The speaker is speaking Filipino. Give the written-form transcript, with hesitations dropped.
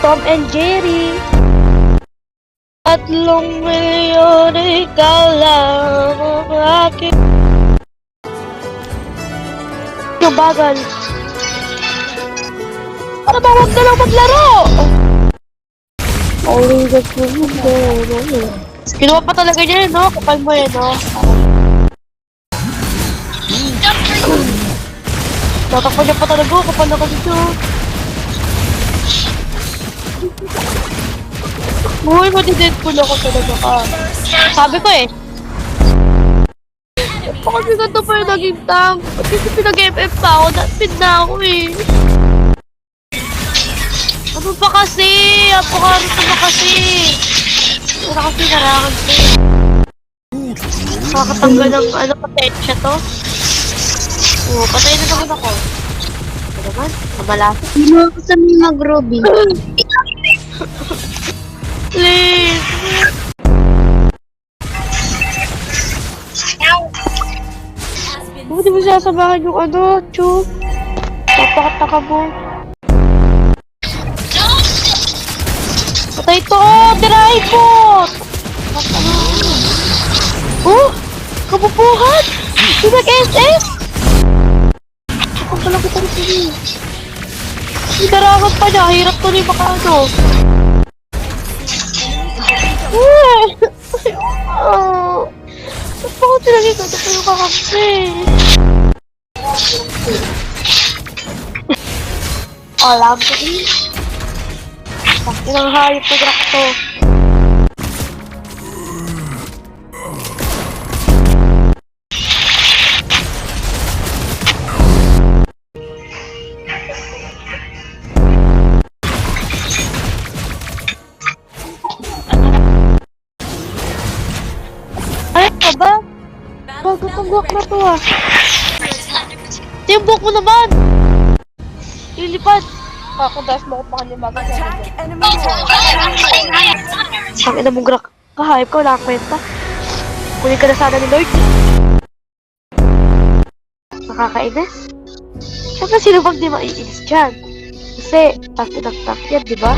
Tom and Jerry. 3 milyon ikaw lang ang aking... Yung bagal. Para ba huwag na lang maglaro? Oh, that's good. Kinuha pa talaga niya, no? Kapal mo yan, no? Natakpan niya pa talaga, kapal na kasi siya. Uy, mati-deadpool ako talaga ka. Sabi ko eh. Kasi ganito pa yung naging tank. Kasi pinag-FF pa ako, napid na ako eh. Ano pa kasi? Apokarito pa kasi. Wala kasi narangan ko eh. Nakakatanggal ng ano, potensya to. Oo, patay na naman ako. Ano naman? Mamalasa. Hindi mo ako sa may mag-Ruby. Please! Bakit di mo sasamahan yung ano, Chu? Napakataka mo. Patay to! Dirahin mo! Oh! Kabubuhan! Pinag-SS! Ang pala ko tayo sa'yo. Darahan pa niya. Hirap to rin baka ano. Bakit sila dito? Ito pa yung kakampi. Alam ko eh. Ilang hayop na drak to. Ay, ka ba? Bago kong buwak na to ah. Timbok mo naman! Lilipad! Kung dahil mo ko pa kanya bago. Ang ina mong grak. Kahayop ka, wala kang kwenta. Kunin ka na sana ni Lord. Nakakainis. Siyempre sino bang di maiinis dyan? Kasi, tak yan, di ba?